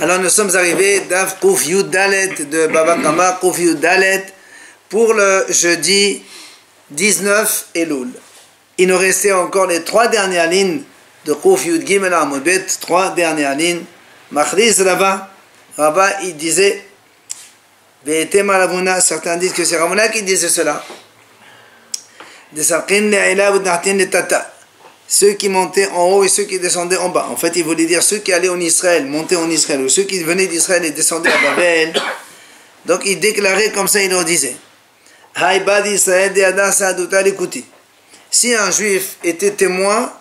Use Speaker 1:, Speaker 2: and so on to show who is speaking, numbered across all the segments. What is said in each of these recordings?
Speaker 1: Alors nous sommes arrivés d'Af Kouf Yud Dalet de Baba Kama, Kouf Yud Dalet, pour le jeudi 19 Elul. Il nous restait encore les 3 dernières lignes de Kouf Yud Gimel Amudbet, 3 dernières lignes. Machriz Rava, il disait, certains disent que c'est Ravuna qui disait cela. Ceux qui montaient en haut et ceux qui descendaient en bas. En fait, il voulait dire ceux qui allaient en Israël, montaient en Israël, ou ceux qui venaient d'Israël et descendaient à Babel. Donc, il déclarait comme ça, il leur disait, si un juif était témoin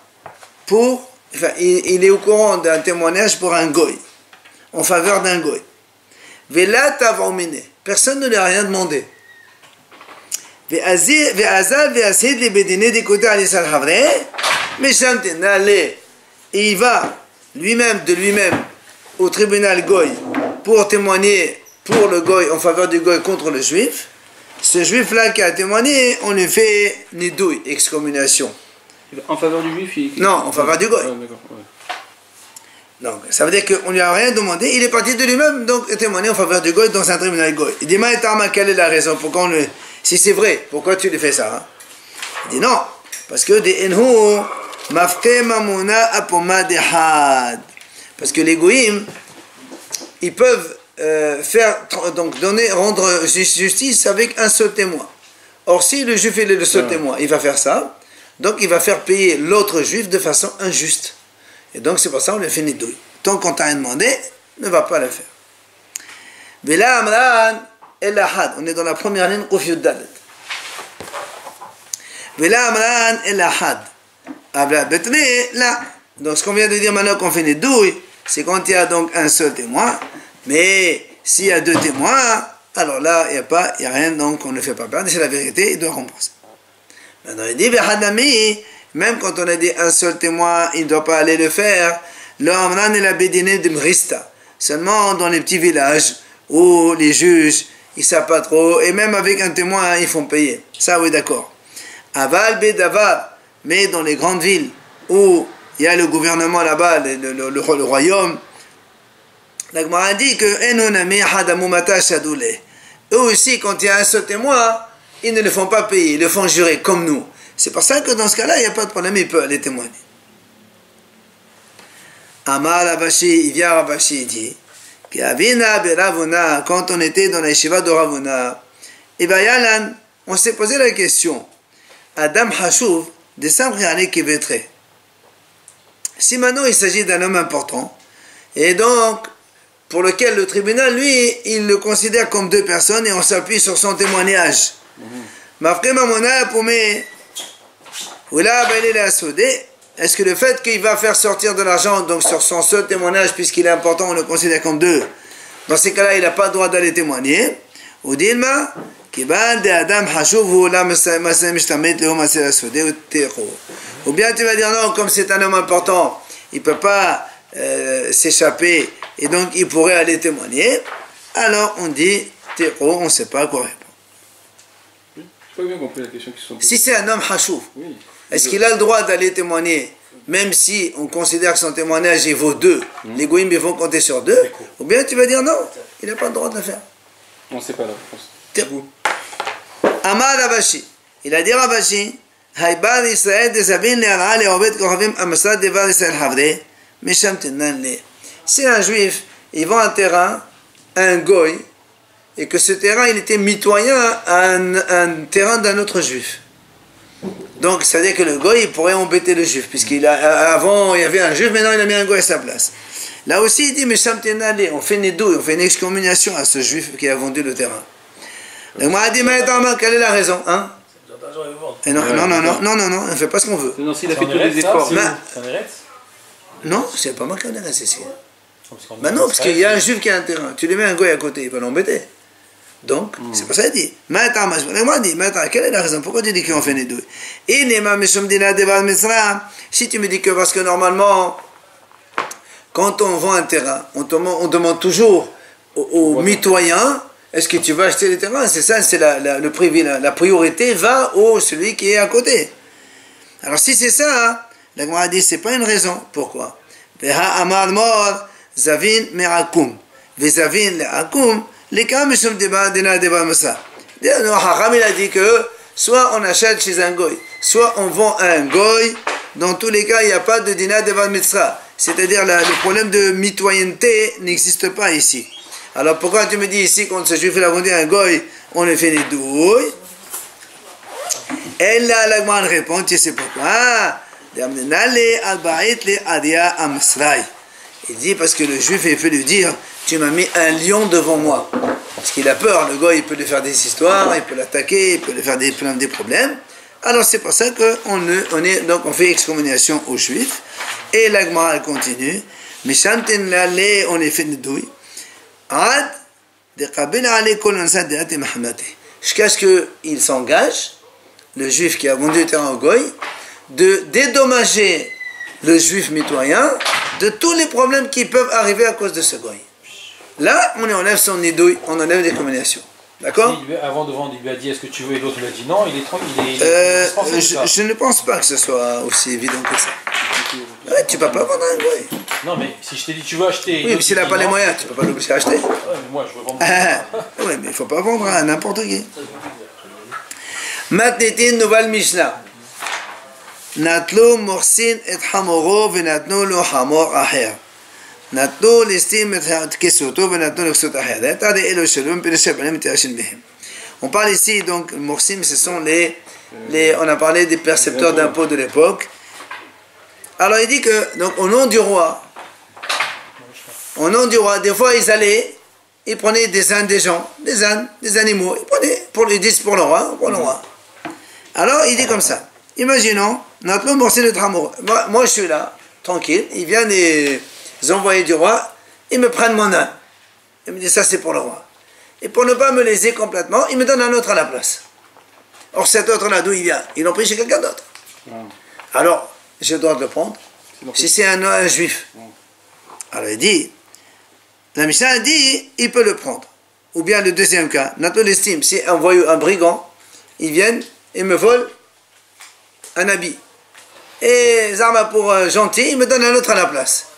Speaker 1: pour, enfin, il est au courant d'un témoignage pour un goy, en faveur d'un goy. Personne ne lui a rien demandé. Et il va lui-même au tribunal goy pour témoigner pour le goy en faveur du goy contre le juif. Ce juif-là qui a témoigné, on lui fait nidouille, excommunication.
Speaker 2: En faveur du juif
Speaker 1: Non, en faveur du goy.
Speaker 2: Ah, d'accord, ouais.
Speaker 1: Donc, ça veut dire qu'on ne lui a rien demandé, il est parti de lui-même, donc témoigner en faveur du goy dans un tribunal goy. Il dit, Maïtama, quelle est la raison? Pourquoi on le... Si c'est vrai, pourquoi tu lui fais ça, hein? Il dit non, parce que parce que les goïms, ils peuvent rendre justice avec un seul témoin. Or, si le juif est le seul témoin, il va faire ça, donc il va faire payer l'autre juif de façon injuste. Et donc c'est pour ça qu'on lui fait une douille. Tant qu'on t'a rien demandé, ne va pas le faire. Vela Amran El Ahad, on est dans la première ligne, Kouf Yud Dalet. Vela Amran El Ahad. Là. Donc ce qu'on vient de dire maintenant qu'on fait une douille, c'est quand il y a donc un seul témoin, mais s'il y a 2 témoins, alors là, il n'y a rien, donc on ne fait pas perdre, c'est la vérité, il doit rembourser. Maintenant il dit, même quand on a dit un seul témoin, il ne doit pas aller le faire. Le Amran et la Bédiné de Mrista. Seulement dans les petits villages où les juges, ils ne savent pas trop, et même avec un témoin, ils font payer. Ça, oui, d'accord. Aval Bédavar, mais dans les grandes villes où il y a le gouvernement là-bas, le royaume, la Gemara dit que eux aussi, quand il y a un seul témoin, ils ne le font pas payer, ils le font jurer comme nous. C'est pour ça que dans ce cas-là, il n'y a pas de problème, il peut aller témoigner. Amar Ravashi, il vient Ravashi, il dit, quand on était dans la yeshiva de Ravuna, on s'est posé la question, Adam Hashuv, de Samriane Kivetre. Si maintenant il s'agit d'un homme important, et donc, pour lequel le tribunal, lui, il le considère comme 2 personnes, et on s'appuie sur son témoignage. Est-ce que le fait qu'il va faire sortir de l'argent donc sur son seul témoignage puisqu'il est important, on le considère comme 2, dans ces cas-là il n'a pas le droit d'aller témoigner, ou bien tu vas dire non, comme c'est un homme important il ne peut pas s'échapper et donc il pourrait aller témoigner, alors on dit on ne sait pas à quoi répondre.
Speaker 2: J'ai pas bien compris la question qui sont posées.
Speaker 1: Si c'est un homme hashouf,
Speaker 2: oui.
Speaker 1: Est-ce qu'il a le droit d'aller témoigner, même si on considère que son témoignage il vaut 2, les goïms ils vont compter sur 2, ou bien tu vas dire non, il n'a pas le droit de le faire.
Speaker 2: On ne sait pas la réponse.
Speaker 1: Amar Ravashi, il a dit Ravashi, Haïbar Israël des Abin Le'ara Le'obet Koravim Amasad Devar Israël Havre, Mesham Tenan Le. Si un juif, il vend un terrain à un goy, et que ce terrain il était mitoyen à un terrain d'un autre juif. Donc, c'est-à-dire que le goy, il pourrait embêter le juif, puisqu'avant, il y avait un juif, maintenant, il a mis un goy à sa place. Là aussi, il dit, mais Shamtenale, on fait une douille, on fait une excommunication à ce juif qui a vendu le terrain. Donc, moi, il dit, mais attends, quelle est la raison, hein? Et non, on ne fait pas ce qu'on veut.
Speaker 2: Non, s'il a fait tous les efforts.
Speaker 1: Non, c'est pas moi qui en ai resté ici. Ben non, parce qu'il y a un juif qui a un terrain, tu lui mets un goy à côté, il va l'embêter. Donc, c'est pour ça qu'il dit, mais attends, quelle est la raison? Pourquoi tu dis qu'on fait les deux? Si tu me dis que parce que normalement, quand on vend un terrain, on demande toujours au mitoyen, est-ce que tu vas acheter le terrain? C'est ça, c'est le privilège. La priorité va au celui qui est à côté. Alors si c'est ça, la Gemara dit, c'est pas une raison. Pourquoi? Zavin Merakum. Vezavin Leakum, les cas, mais je me débat, ça. Il a dit que soit on achète chez un goy, soit on vend à un goy. Dans tous les cas, il n'y a pas de dina deva mitzra. C'est-à-dire le problème de mitoyenneté n'existe pas ici. Alors pourquoi tu me dis ici quand ce juif l'a vendu à un goy, on le fait les douilles? Et là, la Gemara répond, tu sais pourquoi? Il dit parce que le juif il peut lui dire, tu m'as mis un lion devant moi. Parce qu'il a peur, le goy il peut lui faire des histoires, il peut l'attaquer, il peut lui faire plein de problèmes. Alors c'est pour ça qu'on fait excommunication aux juifs. Et la Gemara elle continue. Mais on les fait des douilles. Jusqu'à ce qu'il s'engage, le juif qui a vendu le terrain au goy, de dédommager le juif mitoyen de tous les problèmes qui peuvent arriver à cause de ce goy. Là, on enlève son nidouille, on enlève les communications. D'accord?
Speaker 3: Avant de vendre, il lui a dit est-ce que tu veux, et l'autre lui a dit non, il est tranquille.
Speaker 1: Je ne pense pas que ce soit aussi évident que ça. Ouais, tu ne peux pas vendre un goy.
Speaker 3: Non, mais si je t'ai dit tu veux acheter.
Speaker 1: Oui, mais s'il n'a pas les moyens, tu ne peux pas l'obliger à acheter.
Speaker 3: Ouais, mais moi je veux vendre.
Speaker 1: Oui, mais il ne faut pas vendre à n'importe qui. Maintenant, nouvelle Mishnah. Natlo morsin et hamoro venatno lo hamor aher. Natlo l'estime et kesoto venatno lo kesot aher. Tade elo shalom pireshabalim teashin behem. On parle ici donc morsim, ce sont on a parlé des percepteurs d'impôts de l'époque. Alors il dit que donc au nom du roi, des fois ils prenaient des ânes des gens, des ânes, des animaux, ils prenaient pour le roi. Alors il dit comme ça. Imaginons, notre morceau de tramour. Moi je suis là, tranquille, il vient les envoyés du roi, ils me prennent mon âne. Ils me disent ça c'est pour le roi. Et pour ne pas me léser complètement, ils me donnent un autre à la place. Or cet autre là, d'où il vient? Ils l'ont pris chez quelqu'un d'autre. Alors, j'ai le droit de le prendre. Si c'est un juif. Alors il dit, la Mishnah dit, il peut le prendre. Ou bien le deuxième cas, notre l'estime, si un voyou, un brigand, ils viennent et me volent un habit. Et Zarma pour gentil, il me donne un autre à la place.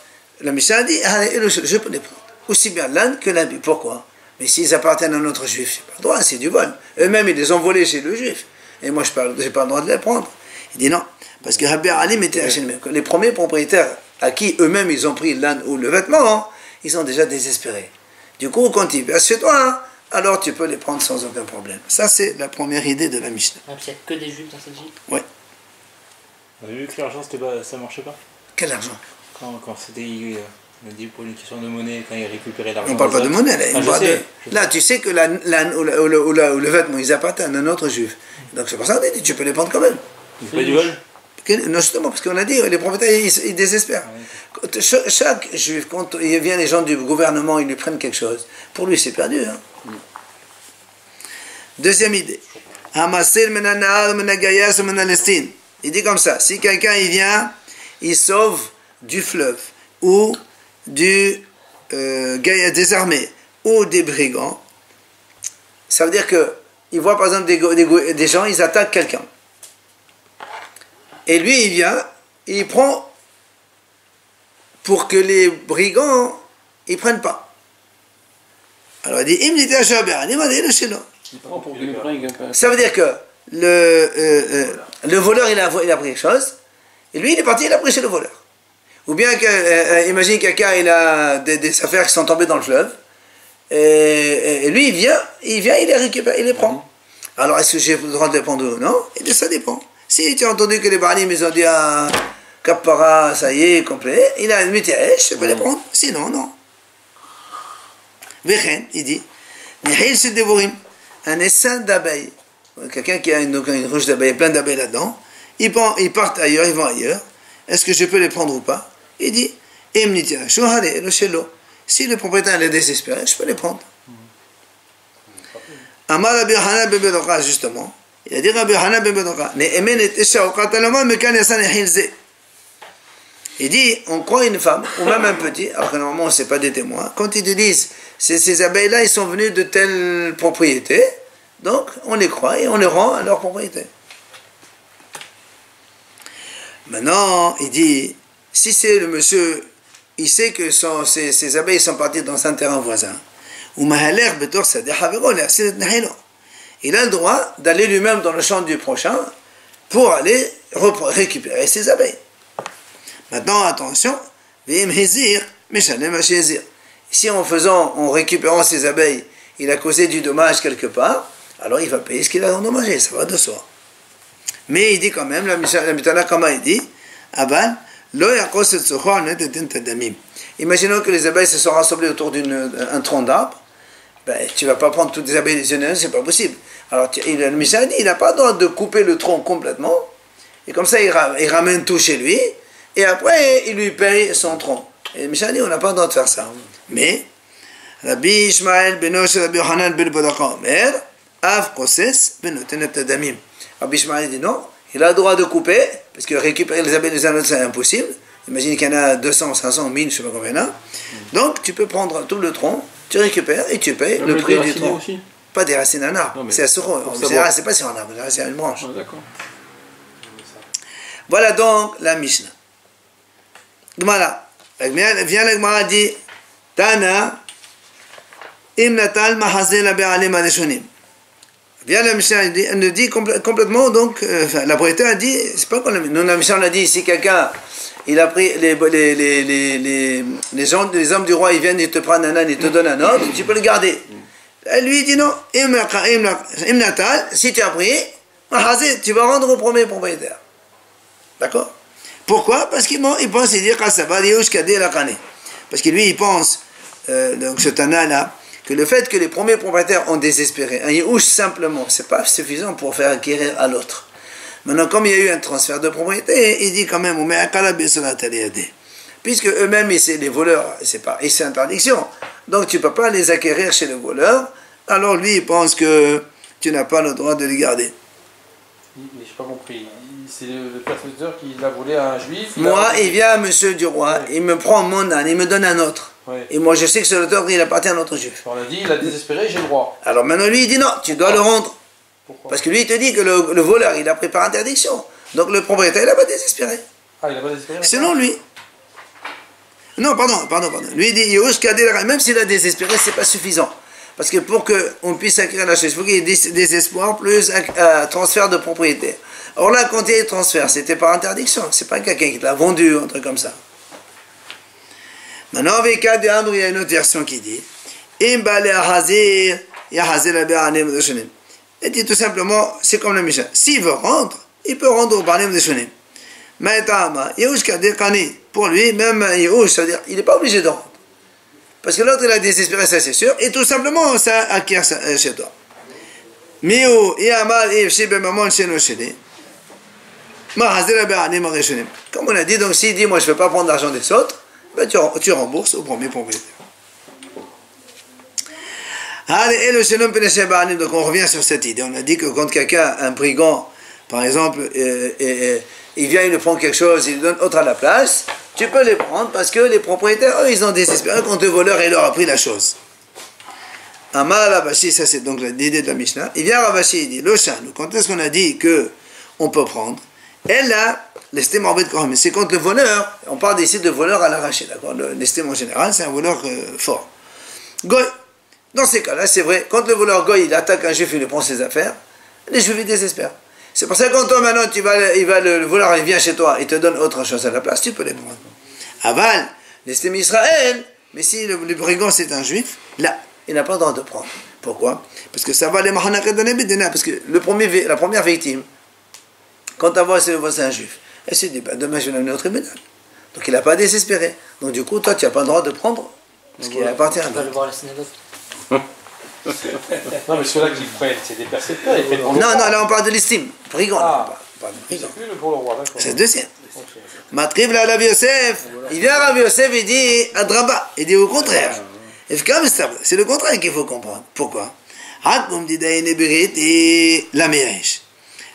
Speaker 1: La Mishnah dit, je peux les prendre. Aussi bien l'âne que l'habit. Pourquoi? Mais s'ils appartiennent à un autre juif, c'est pas le droit, c'est du vol. Eux-mêmes, ils les ont volés chez le juif. Et moi, je n'ai pas le droit de les prendre. Il dit non. Parce que Rabbi Alim était les premiers propriétaires à qui eux-mêmes ils ont pris l'âne ou le vêtement, ils sont déjà désespérés. Du coup, quand ils passent chez toi, alors tu peux les prendre sans aucun problème. Ça, c'est la première idée de la Mishnah.
Speaker 4: Ah, il n'y a que des juifs dans cette ville?
Speaker 1: Oui.
Speaker 5: On a vu que l'argent, ça marchait pas.
Speaker 1: Quel argent?
Speaker 5: Quand c'était on a dit pour une question de monnaie, quand ils récupéraient l'argent.
Speaker 1: On ne parle pas de monnaie, là. Là, tu sais que l'âne ou le vêtement, ils appartiennent à un autre juif. Donc c'est pour ça qu'on dit, tu peux les prendre quand même.
Speaker 5: C'est pas du vol?
Speaker 1: Non, justement, parce qu'on a dit, les propriétaires, ils désespèrent. Chaque juif, quand il vient les gens du gouvernement, ils lui prennent quelque chose. Pour lui, c'est perdu. Hein. Deuxième idée. Il dit comme ça, si quelqu'un il vient, il sauve du fleuve, ou des armées, ou des brigands, ça veut dire que il voit par exemple des gens, ils attaquent quelqu'un. Et lui, il vient, il prend pour que les brigands, ils ne prennent pas. Alors il dit, ça veut dire que le voleur, il a pris quelque chose, et lui, il est parti, il a pris chez le voleur. Ou bien, imagine quelqu'un, il a des affaires qui sont tombées dans le fleuve, et lui, il vient, il les récupère, il les prend. Alors, est-ce que j'ai le droit de les prendre ou non? Il dit, ça dépend. Si tu as entendu que les Baalim, ils ont dit à Kappara, ça y est, complet, il a une je peux les prendre. Sinon, non. Vechen, il dit, un essaim d'abeilles. Quelqu'un qui a une ruche d'abeilles, plein d'abeilles là-dedans, ils partent ailleurs, ils vont ailleurs. Est-ce que je peux les prendre ou pas? Il dit, si le propriétaire est désespéré, je peux les prendre. Amar Rabbi Yochanan ben Bedocha, justement, il a dit Rabbi Yochanan ben Bedocha, il dit, on croit une femme, ou même un petit, alors que normalement ce n'est pas des témoins, quand ils te disent, ces abeilles-là, ils sont venus de telle propriété, donc on les croit et on les rend à leur propriété. Maintenant, il dit, si c'est le monsieur, il sait que ses abeilles sont parties dans un terrain voisin. Il a le droit d'aller lui-même dans le champ du prochain pour aller récupérer ses abeilles. Maintenant, attention, si en récupérant ses abeilles, il a causé du dommage quelque part, alors il va payer ce qu'il a endommagé, ça va de soi. Mais il dit quand même, la Mishnah Kama il dit, Aval, imaginons que les abeilles se sont rassemblées autour d'un tronc d'arbre, ben, tu ne vas pas prendre toutes les abeilles les unes à une, c'est pas possible. Alors le Mishnah dit, il n'a pas le droit de couper le tronc complètement, et comme ça il ramène tout chez lui, et après il lui paye son tronc. Et le Mishnah dit, on n'a pas le droit de faire ça. Mais, Rabbi Ishmael beno shel Rabbi Yochanan ben Badaka Omer, Av Koses benoten et Tadamim. Rabbi Ishmael dit non, il a le droit de couper, parce que récupérer les abeilles les uns les autres c'est impossible. Imagine qu'il y en a 200, 500, 1000, je ne sais pas combien il y en a. Donc tu peux prendre tout le tronc, tu récupères et tu payes le prix du tronc. Aussi. Pas des racines d'un arbre, c'est un sureau. En général, c'est pas sur un arbre, c'est une branche.
Speaker 2: Ah, d'accord.
Speaker 1: Voilà donc la Mishnah. Voilà. Vient la Gemara dit Tana im natal mahazel la be'alim alishonim. Vient la Mishnah, elle nous dit complètement, donc, la propriétaire a dit, c'est pas qu'on nous la Mishnah a dit, si quelqu'un, il a pris les hommes du roi, ils viennent, ils te prennent un âne, ils te donnent un autre, tu peux le garder. Elle lui dit non, im natal, si tu as pris, mahazel, tu vas rendre au premier propriétaire. D'accord? Pourquoi? Parce qu'il pense dire parce que lui il pense, donc ce Tana-là, que le fait que les premiers propriétaires ont désespéré, un Yehush simplement, c'est pas suffisant pour faire acquérir à l'autre. Maintenant, comme il y a eu un transfert de propriété, il dit quand même, puisque eux-mêmes, c'est les voleurs, c'est interdiction, donc tu ne peux pas les acquérir chez le voleur, alors lui il pense que tu n'as pas le droit de les garder.
Speaker 3: Mais je n'ai pas compris. C'est le persécuteur qui l'a volé à un juif.
Speaker 1: Moi, il vient monsieur du roi, il me prend mon âne, il me donne un autre. Ouais. Et moi, je sais que ce auteur, il appartient à un autre juif.
Speaker 3: On a dit, il a désespéré, j'ai le droit.
Speaker 1: Alors maintenant, lui, il dit non, tu dois le rendre.
Speaker 3: Pourquoi?
Speaker 1: Parce que lui, il te dit que le voleur, il a pris par interdiction. Donc le propriétaire, il n'a pas désespéré.
Speaker 3: Ah, il n'a pas désespéré?
Speaker 1: Selon lui. Non, pardon. Lui, il dit, même s'il a désespéré, c'est pas suffisant. Parce que pour qu'on puisse acquérir la chose, il faut qu'il y ait désespoir plus transfert de propriété. Or là, quand il y a eu transfert, c'était par interdiction. C'est pas quelqu'un qui l'a vendu, un truc comme ça. Maintenant, avec cas de Amr, il y a une autre version qui dit il dit tout simplement, c'est comme le Mishnah. S'il veut rendre, il peut rendre au Banim de Shonim. Mais pour lui, même Yehush, c'est-à-dire, il n'est pas obligé de rendre. Parce que l'autre, il a désespéré, ça c'est sûr, et tout simplement, ça acquiert chez toi. Comme on a dit, donc s'il dit, moi je ne vais pas prendre l'argent des autres, ben tu rembourses au premier propriétaire. Donc on revient sur cette idée. On a dit que quand quelqu'un, un brigand, par exemple, il vient, il prend quelque chose, il donne autre à la place, tu peux les prendre parce que les propriétaires, eux, ils ont désespéré contre le voleur et il leur a pris la chose. Amar Ravashi, ça c'est donc l'idée de la Mishnah. Il vient Ravashi, il dit, le chan, quand est-ce qu'on a dit que on peut prendre? Elle a l'estime en bête mais c'est contre le voleur, on parle ici de voleur à l'arraché, d'accord? L'estime en général, c'est un voleur fort. Goy, dans ces cas-là, c'est vrai, quand le voleur Goy, il attaque un juif, il lui prend ses affaires, les juifs, ils désespèrent. C'est pour ça que quand toi, maintenant, le voleur, il vient chez toi, il te donne autre chose à la place, tu peux les prendre. Aval, l'estime Israël, mais si le brigand, c'est un juif, là, il n'a pas le droit de prendre. Pourquoi? Parce que ça va les mahanakat de Nebedena, parce que la première victime, quand ta voix, c'est un juif, elle se dit, demain, je vais l'amener au tribunal. Donc, il n'a pas désespéré. Donc, du coup, toi, tu n'as pas le droit de prendre ce qui appartient à lui.
Speaker 3: Non, mais ceux-là qui prennent, c'est des percepteurs.
Speaker 1: Non, là, on parle de l'estime. Brigand, pas de brigand.
Speaker 3: C'est plus pour le roi, d'accord.
Speaker 1: C'est le deuxième. Matriv la Rabbi Yosef, il vient Rabbi Yosef, il dit, Adraba, il dit au contraire. C'est le contraire qu'il faut comprendre. Pourquoi?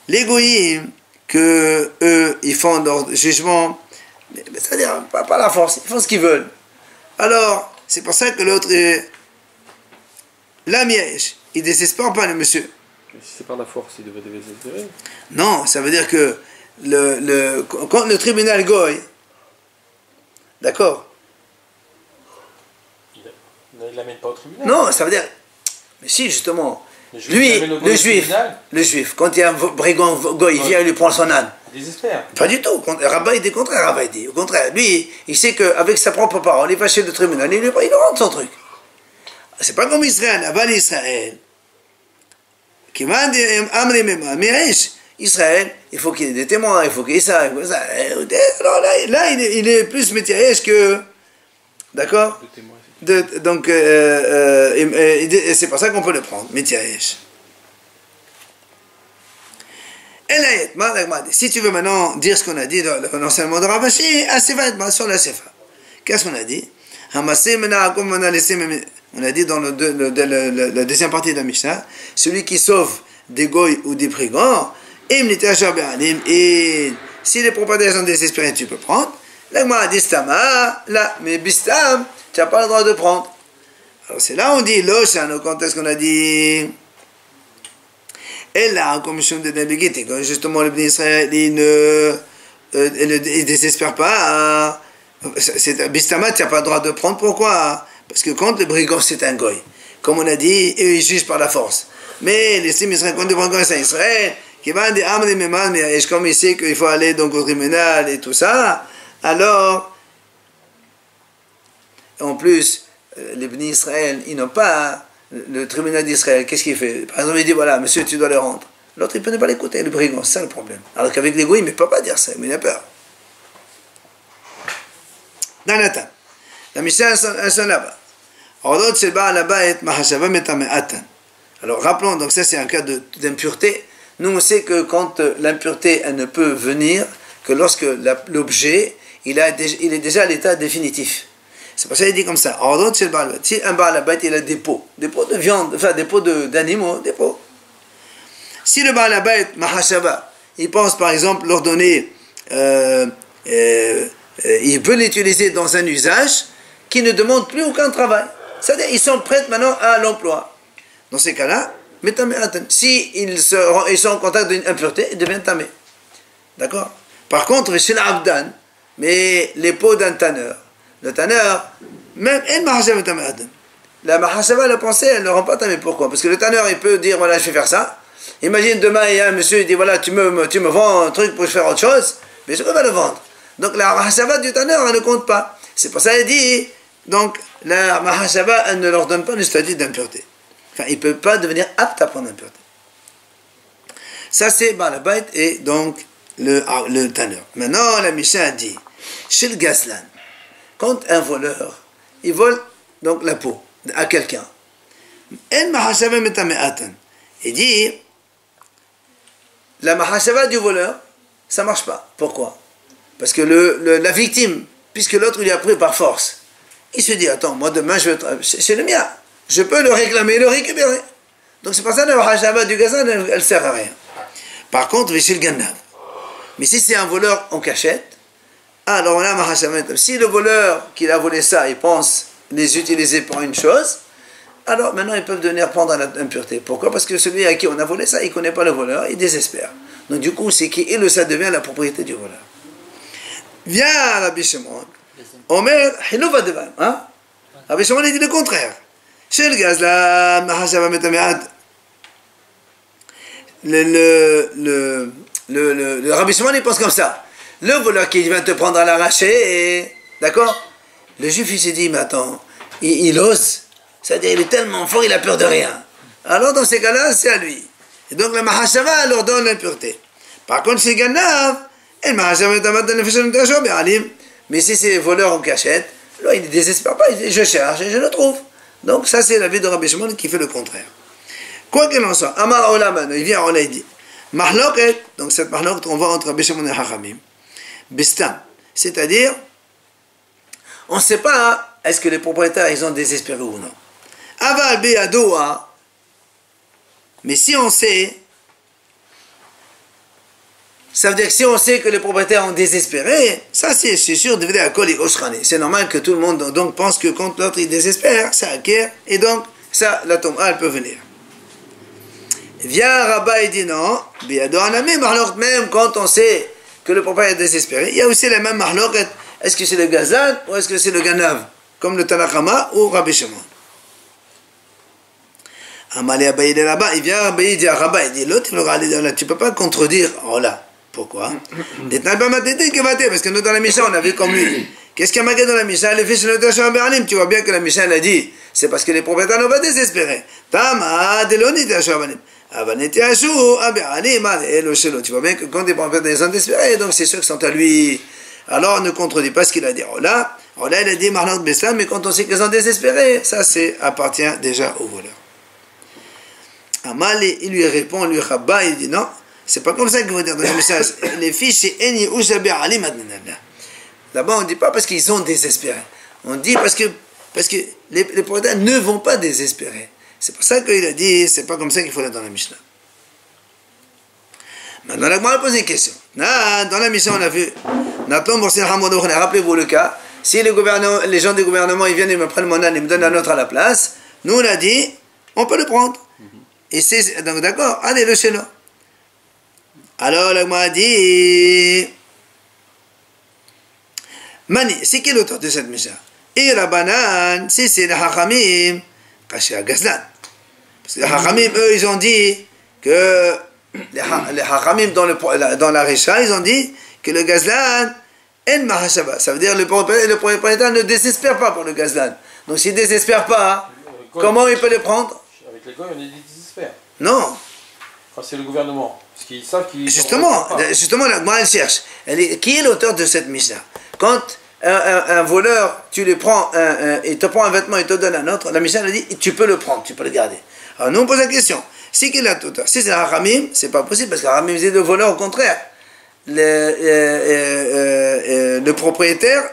Speaker 1: Les goyim, que eux, ils font leur jugement, c'est-à-dire, pas la force, ils font ce qu'ils veulent. Alors, c'est pour ça que l'autre est la miège, il ne désespère pas le monsieur.
Speaker 2: Mais si c'est par la force, il devrait désespérer.
Speaker 1: Non, ça veut dire que quand le tribunal goy, d'accord,
Speaker 3: Il ne l'amène pas au tribunal.
Speaker 1: Non, ça veut dire... Mais si, justement,
Speaker 3: Le juif
Speaker 1: lui,
Speaker 3: l'amène au tribunal.
Speaker 1: le juif, quand il y a un brigand goy, il vient et lui prend son âne.
Speaker 3: Il désespère.
Speaker 1: Pas du tout. Rabat, il dit contraire, Rabat, il dit. Au contraire, lui, il sait qu'avec sa propre parole, il va chez le tribunal, il rentre son truc. C'est pas comme Israël, Aval Israël. Qui m'a dit, mais Israël, il faut qu'il y ait des témoins, il faut qu'il y ait ça. Alors là, il est plus métier que... D'accord?
Speaker 2: Le témoin,
Speaker 1: Donc, c'est pour ça qu'on peut le prendre, Métiaèche. Si tu veux maintenant dire ce qu'on a dit dans l'enseignement de Ravashi, sur la Sefa. Qu'est-ce qu'on a dit? On a dit dans la deuxième partie de la Mishnah, celui qui sauve des goy ou des brigands, et si les propriétaires sont désespérés, tu peux prendre. L'agma a dit stama, là, mais bistam, tu n'as pas le droit de prendre. Alors c'est là on dit Loshano, quand est-ce qu'on a dit? Et là, comme je me dis, quand justement le béni Israël, il ne désespère pas. Bistama, tu n'as pas le droit de prendre. Pourquoi? Parce que quand le brigand c'est un goy, comme on a dit, eux ils jugent par la force. Mais les Sim Israël, quand le brigand c'est un Israël, qui va dire comme il sait qu'il faut aller donc au tribunal et tout ça, alors, en plus, les bénis Israël, ils n'ont pas le tribunal d'Israël. Qu'est-ce qu'il fait? Par exemple, il dit voilà, monsieur, tu dois le rendre. L'autre, il ne peut pas l'écouter, le brigand, c'est ça le problème. Alors qu'avec les goïs, il ne peut pas dire ça, mais il a peur. Dans Nathan, la mission est là-bas. Alors, rappelons, donc ça c'est un cas d'impureté. Nous, on sait que quand l'impureté, elle ne peut venir que lorsque l'objet, il est déjà à l'état définitif. C'est pour ça qu'il dit comme ça. Si un Baal Habayit, il a des pots de viande, enfin des pots d'animaux, des pots. Si le Baal Habayit, Mahashava, il pense par exemple leur donner, il peut l'utiliser dans un usage qui ne demande plus aucun travail. C'est-à-dire ils sont prêts maintenant à l'emploi. Dans ces cas-là, si ils sont en contact d'une impureté, ils deviennent tamés. D'accord? Par contre, chez l'Abdan, mais les pots d'un tanneur, le tanneur, même la mahashava, la pensée, elle ne rend pas tamé. Pourquoi? Parce que le tanneur, il peut dire, voilà, je vais faire ça. Imagine demain, il y a un monsieur, il dit, voilà, tu me vends un truc pour faire autre chose, mais je vais le vendre. Donc la mahashava du tanneur, elle ne compte pas. C'est pour ça qu'il dit, donc la mahashava, elle ne leur donne pas le statut d'impureté. Enfin, il ne peut pas devenir apte à prendre l'impureté. Ça, c'est Baal Habayit et donc le tanneur. Maintenant, la Mishnah a dit, chez le gazlan, quand un voleur, il vole donc la peau à quelqu'un, il dit, la mahashava du voleur, ça ne marche pas. Pourquoi? Parce que la victime, puisque l'autre lui a pris par force, il se dit, attends, moi demain, c'est le mien, je peux le réclamer et le récupérer. Donc c'est pour ça que la mahashava du gazlan, elle ne sert à rien. Par contre, chez le ganav, mais si c'est un voleur en cachette, alors on a mahashava. Si le voleur qui a volé ça, il pense les utiliser pour une chose, alors maintenant ils peuvent venir prendre l'impureté. Pourquoi? Parce que celui à qui on a volé ça, il ne connaît pas le voleur, il désespère. Donc du coup, c'est qui ça devient la propriété du voleur. Viens Rabbi Shimon, Omer, Hilouva Devan. Rabbi Shimon, il dit le contraire. Chez le gazlan, mahashava metameat. Le Rabbi Shimon, il pense comme ça. Le voleur qui vient te prendre à l'arraché, d'accord? Le juif, il s'est dit, mais attends, il ose. C'est-à-dire, il est tellement fort, il a peur de rien. Alors, dans ces cas-là, c'est à lui. Et donc, la mahashava leur donne l'impureté. Par contre, c'est ganav, mais si c'est voleur en cachette, là, il ne désespère pas, il dit, je cherche et je le trouve. Donc, ça, c'est l'avis de Rabbi Shimon qui fait le contraire. Quoi qu'il en soit, Amar Olaman, il vient, on l'a dit. Mahloket, donc cette mahloket, on voit entre Rabbi Shimon et Hachamim. Bistam, c'est-à-dire, on ne sait pas, est-ce que les propriétaires, ils ont désespéré ou non. Aval be'adoua, mais si on sait, ça veut dire que si on sait que les propriétaires ont désespéré, ça c'est sûr, c'est normal que tout le monde donc pense que quand l'autre il désespère, ça acquiert, et donc ça, la tombe, elle peut venir. Vient Rabat et dit non, même quand on sait que le propriétaire est désespéré, il y a aussi la même mahloket. Est-ce que c'est le gazlan ou est-ce que c'est le ganav, comme le Tanakama ou Rabbi Shimon? Amalé Abaye, il est là-bas, il vient, Abaye, il dit à Rabat, il dit, l'autre, il aura là, tu peux pas contredire. Oh là, pourquoi? Parce que nous, dans la Mishnah, on a vu comme lui. Qu'est-ce qu'il y a marqué dans la Mishnah? Les fils de Notasha Beranim, tu vois bien que la Mishnah l'a dit, c'est parce que les propriétaires n'ont pas désespéré. Tama, Deloni, Tasha Beranim. Abaneti Ashou, Aberanim, et le Shelo. Tu vois bien que quand les propriétaires sont désespérés, donc c'est sûr qu'ils sont à lui. Alors, ne contredis pas ce qu'il a dit. Oh là, il a dit Marlon Beslam, mais quand on sait qu'ils sont désespérés, ça, appartient déjà au voleur. Amal, il lui répond, lui Rabba, il dit non, c'est pas comme ça qu'il faut dire dans le message. Les filles chez Eni Ushabi Ali Madnana. D'abord, on ne dit pas parce qu'ils sont désespérés. On dit parce que les propriétaires ne vont pas désespérer. C'est pour ça qu'il a dit, c'est pas comme ça qu'il faut dire dans la Mishnah. Maintenant, on a posé une question. Dans la Mishnah, on a vu, rappelez-vous le cas, si les gens du gouvernement ils viennent et me prennent mon âne et me donnent un autre à la place, nous on a dit, on peut le prendre. Et c'est donc d'accord, allez le chez nous. Alors l'agma a dit, Mani, c'est qui l'auteur de cette Mishnah? Et la banane, si c'est les Hachamim, caché à Gazlan. Parce que les Hachamim, eux, ils ont dit que les Hachamim dans la Risha, ils ont dit que le Gazlan en Mahashaba. Ça veut dire que le propriétaire ne désespère pas pour le Gazlan. Donc s'il ne désespère pas, comment il peut les prendre?
Speaker 3: Avec les gars, on est désespère.
Speaker 1: Non.
Speaker 3: Enfin, c'est le gouvernement. Parce qu'ils savent qu'ils.
Speaker 1: Justement, moi, elle cherche. Qui est l'auteur de cette Mishnah? Quand un voleur, tu le prends, il te prend un vêtement et te donne un autre, la Mishnah elle dit tu peux le prendre, tu peux le garder. Alors nous on pose la question, c'est qui l'auteur? Si c'est un Haramim, c'est pas possible parce que Haramim c'est le voleur, au contraire. Le propriétaire,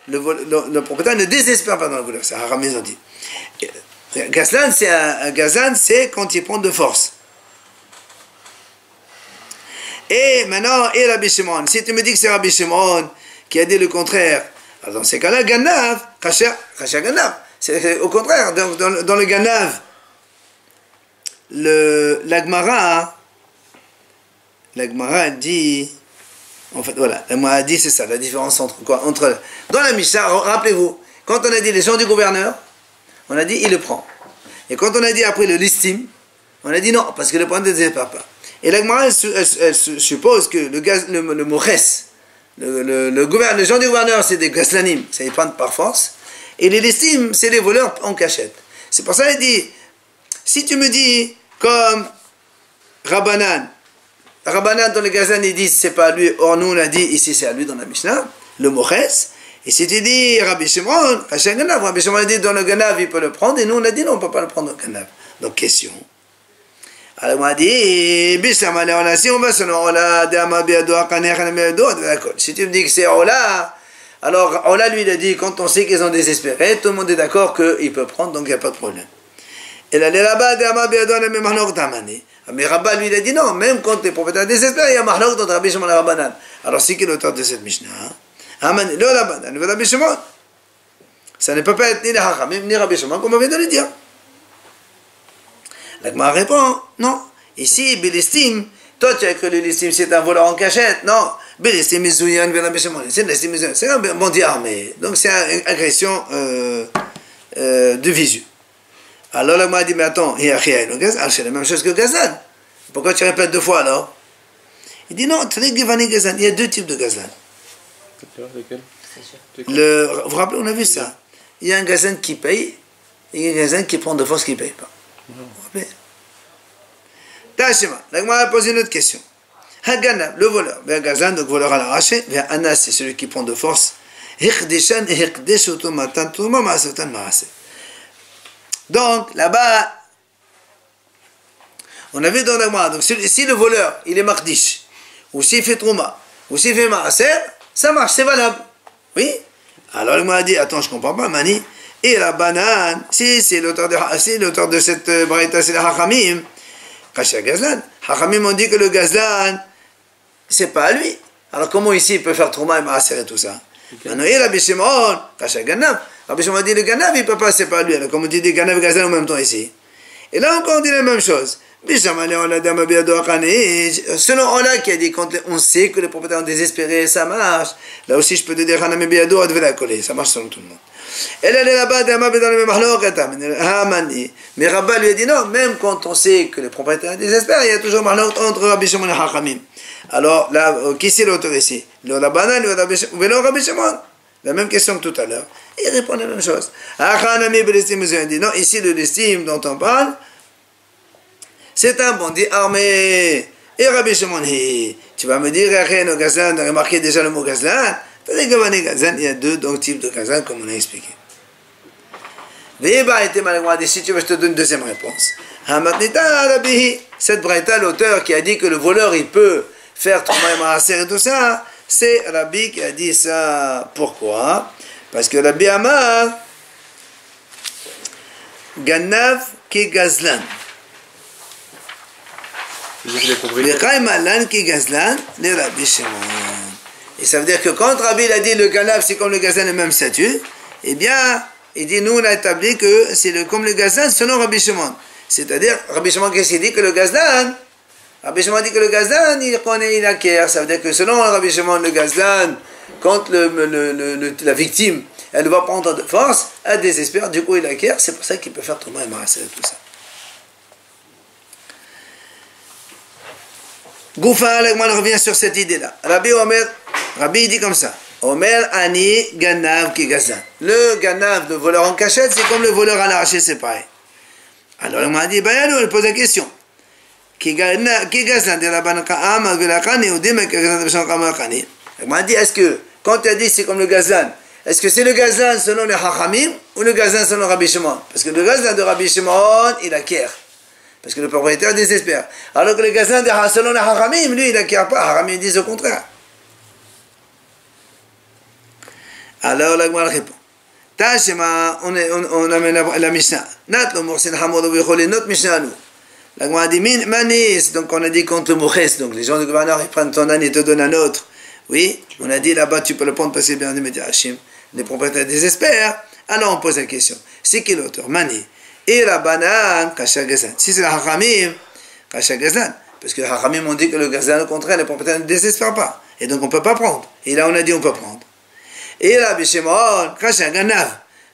Speaker 1: le propriétaire ne désespère pas dans le voleur, c'est Haramim ils ont dit. Gazlan, c'est quand il prend de force. Et maintenant, et Rabbi Shimon, si tu me dis que c'est Rabbi Shimon qui a dit le contraire, alors dans ces cas-là, Ganav, Kasha Ganav. C'est au contraire, dans le Ganav, la Gemara dit, en fait, voilà, la Gemara dit, c'est ça, la différence entre quoi? Dans la Mishnah, rappelez-vous, quand on a dit les gens du gouverneur, on a dit, il le prend. Et quand on a dit après le listim, on a dit non, parce que le point ne désespère pas. Et la Gemara, elle suppose que le Mores, les gens du gouverneur, c'est des Gaslanim, ça ils prennent par force. Et les listim, c'est les voleurs en cachette. C'est pour ça qu'il dit, si tu me dis, comme Rabbanan dans le Gazlan, ils disent c'est pas à lui, or nous on a dit ici c'est à lui dans la Mishnah, le Mores. Et si tu dis Rabbi Shimon, Rabbi Shimon a dit dans le Ganav il peut le prendre, et nous on a dit non, on ne peut pas le prendre dans le Ganav. Donc question. Alors on a dit, si on va selon Ola, si tu me dis que c'est Ola, alors Ola lui il a dit, quand on sait qu'ils ont désespéré, tout le monde est d'accord qu'il peut prendre, donc il n'y a pas de problème. Et là, là-bas, mais Rabba lui il a dit non, même quand les propriétaires désespèrent, il y a Mahlok dans Rabbi Shimon et Rabbanan. Alors c'est qui l'auteur de cette Mishnah? Le Rabbanan, le Rabbi Shimon. Ça ne peut pas être ni les Hachamim, ni Rabbi Shimon, comme on vient de le dire. La Gemara répond, non. Ici, Bilistim, toi tu as cru que le listim c'est un voleur en cachette. Non. Bilistim, Mizouyan, Rabbi Shimon. C'est un bandit armé. Donc c'est une agression de visu. Alors la Gemara dit, mais attends, c'est la même chose que Gazlan. Pourquoi tu répètes deux fois alors? Il dit non, il y a deux types de Gazlan. Vous vous rappelez, on a vu ça. Il y a un Gazlan qui paye, et il y a un Gazlan qui prend de force qui ne paye pas. Vous vous rappelez? Tachima, la Gemara pose une autre question. Hagana, le voleur, vers Gazlan, donc voleur à l'arraché, vers Anas, c'est celui qui prend de force. Donc, là-bas, on a vu dans la Gemara, donc si le voleur, il est mardish, ou s'il fait trouma, ou s'il fait maaser, ça marche, c'est valable. Oui? Alors, il m'a dit, attends, je comprends pas, Mani, et la banane, si c'est l'auteur de cette braïta, c'est le Hachamim, Kasha Gazlan. Hachamim ont dit que le Gazlan, c'est pas à lui. Alors, comment ici il peut faire trouma et maaser et tout ça? Maintenant, et Rabbi Shimon, Kasha Ganav. Rabbi Shimon a dit le Ganav, il peut pas, c'est pas à lui. Alors, comme on dit des Ganav et Gazlan en même temps ici. Et là encore, on dit la même chose. Selon Allah qui a dit quand on sait que les propriétaires ont désespéré, ça marche. Là aussi, je peux te dire, ça marche selon tout le monde. Elle est là-bas, mais Rabba lui a dit non, même quand on sait que les propriétaires désespèrent, il y a toujours malheur entre Rabbi Shimon et Hachamim. Alors là, qui c'est l'auteur ici? Le Rabbanan ou le Rabbi Shimon? La même question que tout à l'heure. Il répond la même chose. Il dit non, ici le l'estime dont on parle, c'est un bandit armé. Et Rabbi Shimon, tu vas me dire, au Gazlan, on a remarqué déjà le mot Gazlan. Il y a deux types de Gazlan, comme on a expliqué. Si tu veux, je te donne une deuxième réponse. Cette braïta, l'auteur qui a dit que le voleur, il peut faire Trouma et Maaser et tout ça, c'est Rabbi qui a dit ça. Pourquoi? Parce que Rabbi Amar, Ganav ki Gazlan. Et ça veut dire que quand Rabbi a dit le Ganav c'est comme le Gazlan, le même statut, eh bien, il dit nous on a établi que c'est comme le Gazlan selon Rabbi Shimon. C'est-à-dire, Rabbi Shimon qu'est-ce qu'il dit que le Gazlan? Rabbi Shimon dit que le Gazlan, il connaît, il acquiert. Ça veut dire que selon Rabbi Shimon, le Gazlan, quand la victime, elle va prendre de force, elle désespère, du coup il acquiert, c'est pour ça qu'il peut faire Trouma et Maaser et tout ça. Goufa, on revient sur cette idée-là. Rabbi dit comme ça. Omer ani ganav ki Gazlan. Le ganav, le voleur en cachette, c'est comme le voleur à l'arraché, c'est pareil. Alors on m'a dit, il pose la question. Ki Gazlan de la banaka ou de la kani ou de la kani. On m'a dit, est-ce que, quand tu as dit c'est comme le Gazlan, est-ce que c'est le Gazlan selon les Hachamim ou le Gazlan selon Rabbi Shimon? Parce que le Gazlan de Rabbi Shimon, il acquiert. Parce que le propriétaire désespère. Alors que le Gazlan selon les Hachamim, lui, il n'acquiert pas. Hachamim disent au contraire. Alors la Gemara répond. Tashema, on amène la Mishnah. Nat lo morsin hamodo v'choli, notre Mishnah à nous. La Gemara dit manis, donc on a dit contre le moches, donc les gens du gouverneur ils prennent ton âne et te donnent un autre. Oui, on a dit là-bas tu peux le prendre parce que c'est bien de Hachim. Les propriétaires désespèrent. Alors on pose la question. C'est qui l'auteur? Mani. Et la banane, Kasha Gazlan. Si c'est la Hachamim, Kasha Gazlan. Parce que les Hachamim ont dit que le Gazlan, au contraire, les propriétaires ne désespèrent pas. Et donc on ne peut pas prendre. Et là on a dit on peut prendre. Et Rabbi Shimon, Kasha Ganav.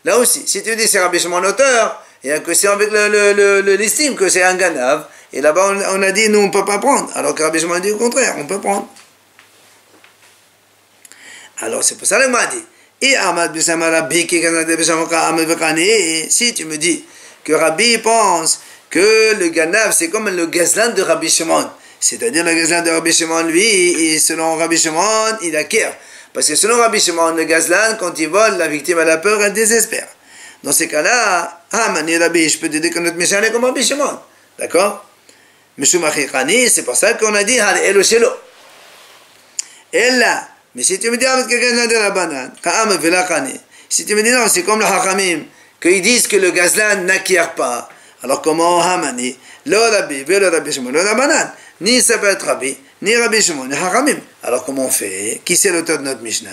Speaker 1: Là aussi, si tu dis c'est Rabbi Shimon l'auteur, il y a que c'est avec l'estime que c'est un Ganav. Et là-bas on a dit nous on ne peut pas prendre. Alors que Rabbi Shimon a dit au contraire, on peut prendre. Alors c'est pour ça qu'il m'a dit. Et Ahmad Bissama Rabbi qui si tu me dis que Rabbi pense que le Ganav c'est comme le Gazlan de Rabbi Shimon, c'est-à-dire le Gazlan de Rabbi Shimon, lui, et selon Rabbi Shimon, il acquiert. Parce que selon Rabbi Shimon, le Gazlan, quand il vole, la victime a la peur, elle désespère. Dans ces cas-là, Mani Rabbi, je peux te dire que notre Mishnah est comme Rabbi Shimon. D'accord? C'est pour ça qu'on a dit Elo Shelo. Et là, mais si tu me dis avec le Gazlan de la banane, si tu me dis non, c'est comme le Hachamim, qu'ils disent que le Gazlan n'acquiert pas. Alors comment Hamani, le Rabbi, le Rabbi Shimon, le Rabbanan, ni ça peut être Rabbi, ni Rabbi Shimon, ni Hachamim. Alors comment on fait? Qui c'est l'auteur de notre Mishnah?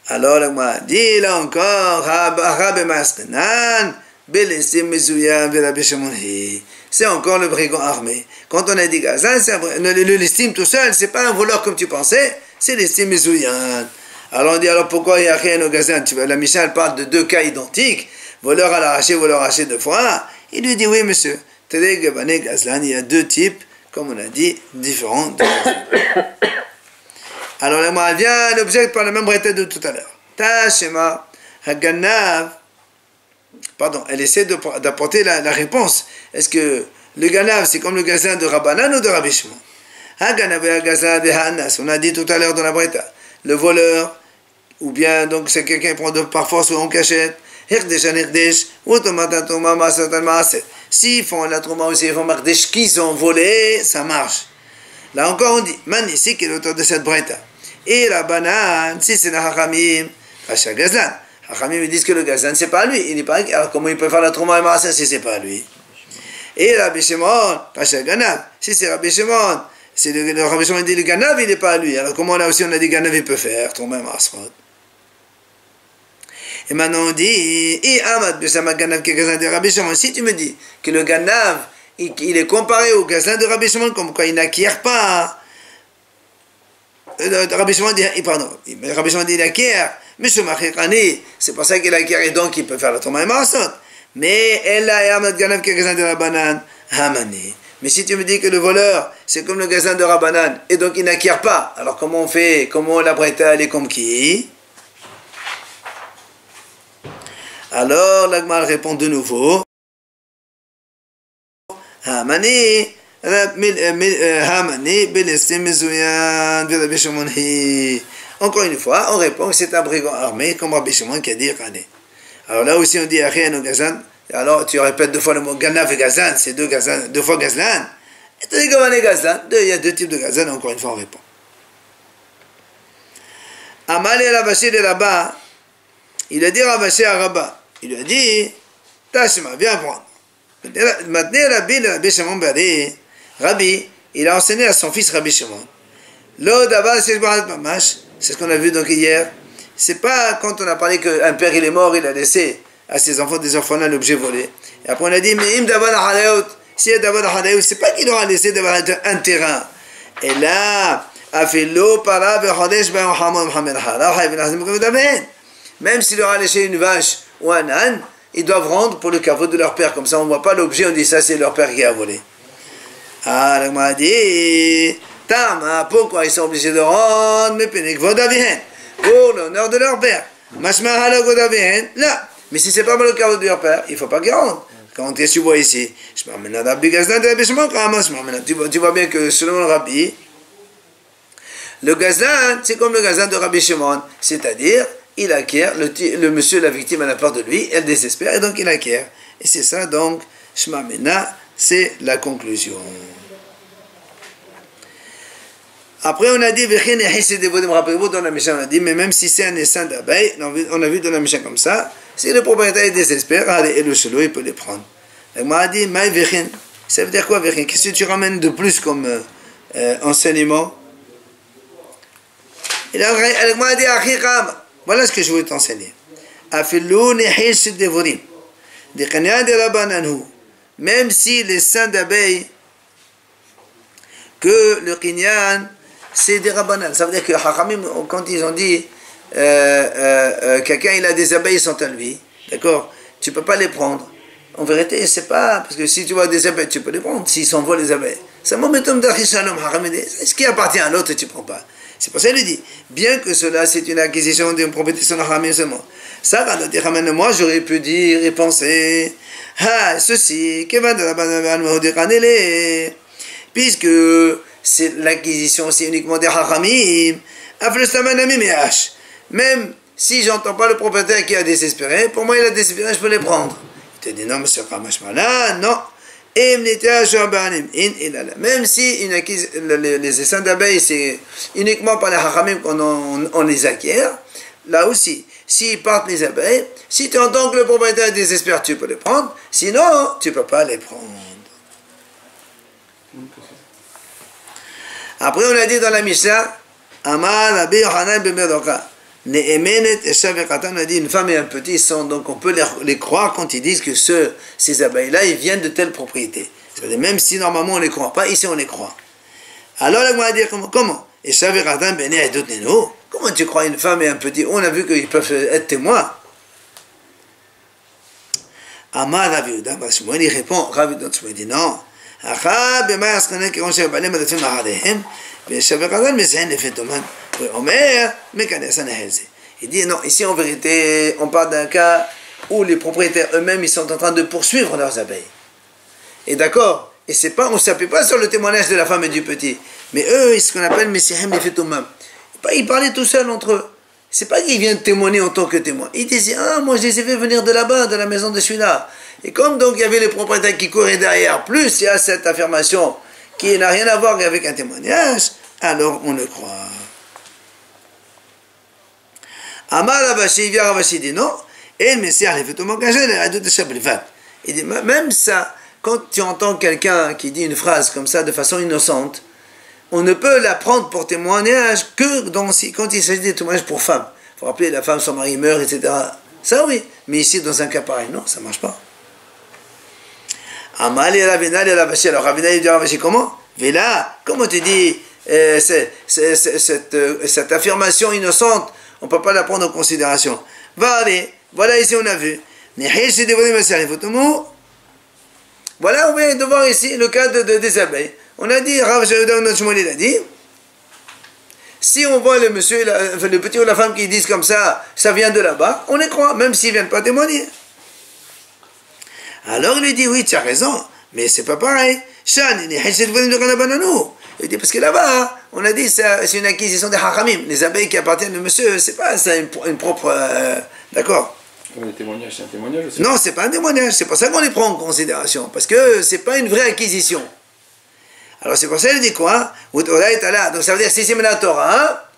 Speaker 1: Alors là, moi, dit là encore, Rabbi Maskenan, Belissim Mizouya, Rabbi Shimon. C'est encore le brigand armé. Quand on a dit Gazlan, l'estime tout seul, c'est pas un voleur comme tu pensais, c'est l'estime Mizouyan. Alors on dit, alors pourquoi il n'y a rien au Gazlan? La Mishnah parle de deux cas identiques, voleur à l'arraché, voleur arraché deux fois. Il lui dit, oui monsieur, Gazlan, il y a deux types, comme on a dit, différents de Gazlan. Alors là, moi, vient l'objet par la même braïta de tout à l'heure. Tashema, Haganav, pardon, elle essaie d'apporter la réponse. Est-ce que le Ganav, c'est comme le Gazlan de Rabbanan ou de Rabbi Shimon? Haganav et Gazlan de Hanas, on a dit tout à l'heure dans la braïta. Le voleur, ou bien donc c'est quelqu'un qui prend par force ou en cachette, s'ils font la trouma ou s'ils font mardesh qu'ils ont volé, ça marche. Là encore on dit, Mani, c'est qui est l'auteur de cette braïta? Et la banane, si c'est le Hachamim, Kasha Gazlan. Hachamim ils disent que le Gazlan c'est pas lui, il est pas, alors comment il peut faire la trouma et mardesh si c'est pas lui? Et Rabbi Shimon, Kasha Ganav, si c'est Rabbi Shimon, c'est le Rabbi Shimon dit le Ganav il n'est pas à lui. Alors comment là aussi on a dit Ganav il peut faire ton même Asrod. Et maintenant on dit et Ahmad Bissama Ganav qui est Gazlan de Rabbi Shimon. Si tu me dis que le Ganav il est comparé au Gazlan de Rabbi Shimon comme quoi il n'acquiert pas, Rabbi Shimon dit, pardon, Rabbi Shimon dit il acquiert, mais c'est pour ça qu'il acquiert et donc il peut faire la Touma et Marasot. Mais elle a Yamad Ganav qui est gazan de Rabbanan, Hamani. Mais si tu me dis que le voleur, c'est comme le gazan de Rabbanan, et donc il n'acquiert pas, alors comment on fait, comment la Breta elle est comme qui? Alors l'Agmal répond de nouveau, Hamani. Encore une fois, on répond que c'est un brigand armé comme Rabbi Shimon qui a dit Ghané. Alors là aussi on dit Achien ou Gazan. Alors tu répètes deux fois le mot Ganav et Gazan, c'est deux fois Gazlan. Et tu dis Gazan et Gazlan. Il y a deux types de Gazan, encore une fois on répond. Amal et Ravashi de là-bas, il a dit Ravashi à Rabat. Il lui a dit Tashma, viens prendre. Maintenant Rabbi Shimon Bari. Rabbi, il a enseigné à son fils Rabbi Shimon. C'est ce qu'on a vu donc hier. C'est pas quand on a parlé qu'un père il est mort, il a laissé à ses enfants des orphelins l'objet volé. Et après on a dit, mais si il y a Davar Halayout, c'est pas qu'il aura laissé d'avoir un terrain. Et là, même s'il aura laissé une vache ou un âne, ils doivent rendre pour le caveau de leur père. Comme ça on ne voit pas l'objet, on dit ça c'est leur père qui a volé. Ah, il m'a dit, pourquoi ils sont obligés de rendre pour l'honneur de leur père? Là, mais si c'est pas le caveau de leur père, il ne faut pas qu'ils rendent. Quand tu vois ici, tu vois bien que selon le Rabbi, le gazan, c'est comme le gazan de Rabbi Shimon, c'est-à-dire, il acquiert, le monsieur, la victime, elle a peur de lui, elle désespère, et donc il acquiert. Et c'est ça, donc, Shema Mena, c'est la conclusion. Après, on a dit, rappelez-vous, dans la Mishnah, on a dit, mais même si c'est un essaim d'abeilles, on a vu dans la Mishnah comme ça, si le propriétaire désespère, allez, et le chelou, il peut les prendre. Et moi, a dit, maï vechin. Ça veut dire quoi, vechin? Qu'est-ce que tu ramènes de plus comme enseignement? Et là, elle m'a dit, achikam. Voilà ce que je voulais t'enseigner. Afilou nehish devorim. Même si les seins d'abeilles, que le kinyan, c'est des rabbanan. Ça veut dire que Hachamim, quand ils ont dit quelqu'un il a des abeilles, ils sont à lui, d'accord, tu ne peux pas les prendre. En vérité, c'est pas, parce que si tu vois des abeilles, tu peux les prendre, s'ils s'envolent les abeilles. C'est un momentum d'Achishalom, Hachamim dit, ce qui appartient à l'autre, tu ne prends pas. C'est pour ça qu'il dit, bien que cela, c'est une acquisition d'une propriété sur Hachamim seulement. Ça, moi, j'aurais pu dire et penser, ceci, puisque c'est l'acquisition, c'est uniquement des Hachamim, même si j'entends pas le propriétaire qui a désespéré, pour moi il a désespéré, je peux les prendre. Il te dit non, monsieur Kamashmala, non. Même si les essaims d'abeilles, c'est uniquement par les Hachamim qu'on les acquiert, là aussi, s'ils partent les abeilles, si tu entends que le propriétaire désespère, tu peux les prendre, sinon, tu ne peux pas les prendre. Après, on a dit dans la Mishnah, Amar Rabbi Yochanan ben Meroka, Ne'emenet Eshav Katan, on a dit une femme et un petit sont, donc on peut les croire quand ils disent que ces abeilles-là, ils viennent de telle propriété. C'est-à-dire, même si normalement on ne les croit pas, ici on les croit. Alors, on va dire comment Eshav Katan ben Edot Neno, comment tu crois une femme et un petit? On a vu qu'ils peuvent être témoins. Amar Rabbi Yehuda, il répond, Rabbi Yehuda dit non. Il dit non, ici en vérité, on parle d'un cas où les propriétaires eux-mêmes ils sont en train de poursuivre leurs abeilles. Et d'accord, et c'est pas, on ne s'appuie pas sur le témoignage de la femme et du petit, mais eux, c'est ce qu'on appelle Messihem les Fetomam. Ils parlaient tout seuls entre eux. C'est pas qu'ils viennent témoigner en tant que témoins. Ils disaient, moi je les ai fait venir de là-bas, de la maison de celui-là. Et comme donc il y avait les propriétaires qui couraient derrière, plus il y a cette affirmation qui n'a rien à voir avec un témoignage, alors on le croit. Amar Ravashi, vient Ravashi dit non, et le Messie a fait tout mon cachet, il dit, même ça, quand tu entends quelqu'un qui dit une phrase comme ça de façon innocente, on ne peut la prendre pour témoignage que quand il s'agit de témoignage pour femme. Il faut rappeler, la femme, son mari meurt, etc. Ça oui, mais ici, dans un cas pareil, non, ça ne marche pas. Amal et Ravina et Ravashi. Alors Ravina il dit Ravashi comment? Vela, comment tu dis cette affirmation innocente, on ne peut pas la prendre en considération. Voilà, ici on a vu. Voilà, on vient de voir ici le cas des abeilles. On a dit, Rav Yehuda ben Shmuel il a dit, si on voit le monsieur, le petit ou la femme qui disent comme ça vient de là-bas, on les croit, même s'ils ne viennent pas témoigner. Alors il lui dit, oui, tu as raison, mais c'est pas pareil. Il dit, parce que là-bas, on a dit, c'est une acquisition des hachamim. Les abeilles qui appartiennent au monsieur, c'est pas ça une propre... d'accord.
Speaker 2: Le témoignage, c'est un témoignage aussi.
Speaker 1: Non, c'est pas un témoignage, c'est pour ça qu'on les prend en considération, parce que c'est pas une vraie acquisition. Alors c'est pour ça qu'il dit quoi? Donc ça veut dire, si c'est la Torah,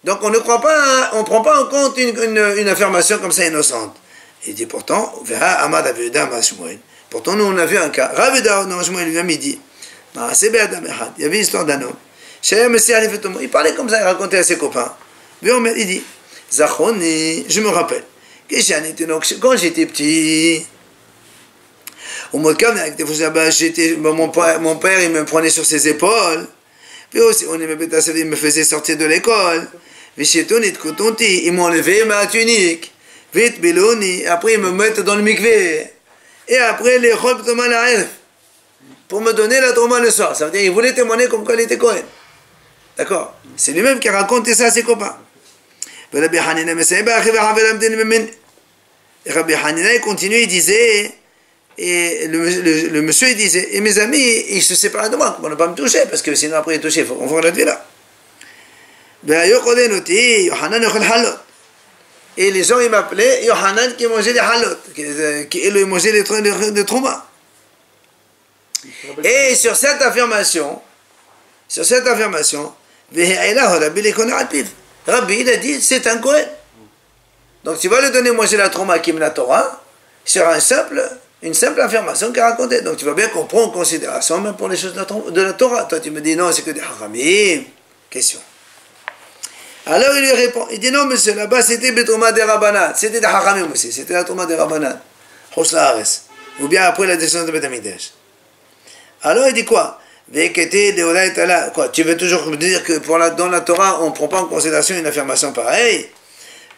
Speaker 1: donc on ne croit pas, on prend pas en compte une affirmation comme ça innocente. Il dit pourtant, on verra Amad Rav Yehuda ben Shmuel. Pourtant, nous on a vu un cas. Rav Yehuda ben Shmuel lui-même il dit, il y avait l'histoire d'un homme. Il parlait comme ça, il racontait à ses copains. Il dit, je me rappelle. Quand j'étais petit, mon père il me prenait sur ses épaules, puis aussi il me faisait sortir de l'école, il m'enlevait ma tunique, après il me mettait dans le mikvé, et après les robes de Malaïf, pour me donner la Touma le soir. Ça veut dire qu'il voulait témoigner comme quoi il était Kohen. D'accord? C'est lui-même qui a raconté ça à ses copains. Rabbi Hanina il continuait, il disait, et le monsieur il disait, et mes amis, ils se séparent de moi, pour ne pas me toucher, parce que sinon après il touché, il faut qu'on voit la vie là. Et les gens ils m'appelaient Yohanan qui mangeait des halot, qui mangeait des traumas. Et sur cette affirmation, Rabbi il a dit c'est un Kohen. Donc tu vas lui donner manger la trauma qui me la Torah sur une simple affirmation qu'il a racontée. Donc tu vas bien qu'on prend en considération même pour les choses de la Torah. Toi tu me dis non, c'est que des haramim. Question. Alors il lui répond, il dit non monsieur, là-bas c'était Betrouma des Rabbanat, c'était des haramim aussi, c'était la Trouma des Rabbanat, Chos Laares, ou bien après la descente de Beth Amikdash. Alors il dit quoi? Quoi? Tu veux toujours me dire que dans la Torah on ne prend pas en considération une affirmation pareille?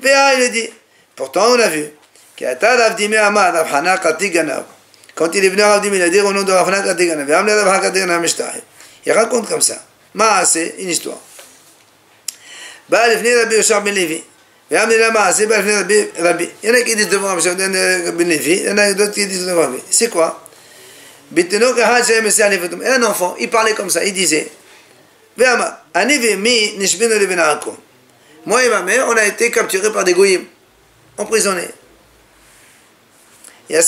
Speaker 1: Il dit, pourtant on a vu, quand il est venu à Rav Dimi, il a dit au nom de Rav Hana Katiganav, il raconte comme ça, c'est une histoire. Il y en a qui disent devant Rav Ben Levi, il y en a d'autres qui disent devant lui. C'est quoi? Un enfant, il parlait comme ça, il disait, moi et ma mère, on a été capturés par des goyim, emprisonnés. Je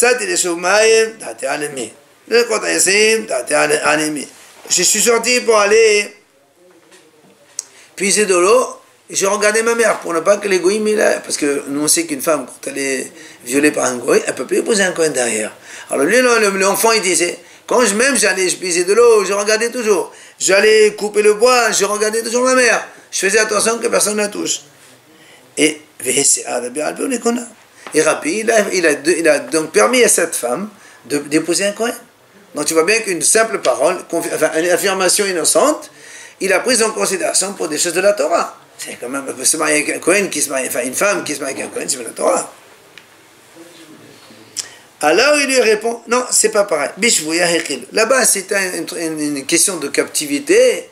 Speaker 1: suis sorti pour aller puiser de l'eau, et j'ai regardé ma mère pour ne pas que les goyim, parce que nous on sait qu'une femme, quand elle est violée par un goy, elle ne peut plus épouser un coin derrière. Alors lui, l'enfant, il disait, quand j'allais puiser de l'eau, je regardais toujours. J'allais couper le bois, je regardais toujours ma mère. Je faisais attention que personne ne la touche. Et Rabbi, il a donc permis à cette femme d'épouser un Kohen. Donc tu vois bien qu'une simple parole, une affirmation innocente, il a pris en considération pour des choses de la Torah. C'est quand même se marier avec un Kohen une femme qui se marie avec un Kohen, c'est de la Torah. Alors il lui répond, non, c'est pas pareil. Là-bas, c'était une question de captivité.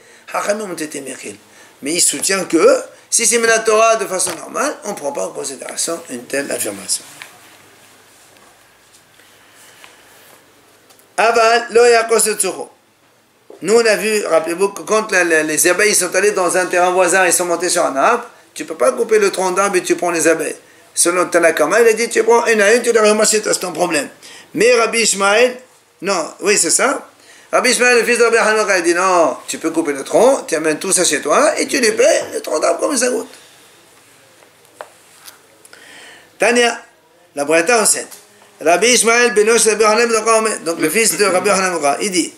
Speaker 1: Mais il soutient que si c'est la Torah de façon normale, on ne prend pas en considération une telle affirmation. Aval, lo yakosetsucho. Nous, on a vu, rappelez-vous, que quand les abeilles sont allées dans un terrain voisin et sont montées sur un arbre, tu ne peux pas couper le tronc d'arbre et tu prends les abeilles. Selon Tanakama, il a dit, tu prends une à une, tu les ramasses, c'est ton problème. Mais Rabbi Ishmael, non, oui, c'est ça. Rabbi Ishmael, le fils de Rabbi Hanouka, il dit, non, tu peux couper le tronc, tu amènes tout ça chez toi, et tu les paies, le tronc d'arbre comme ça goûte. Tania, la Braïta enseigne. Rabbi Ishmael, Benosh Rabbi Hanouka, donc le fils de Rabbi Hanouka, il dit,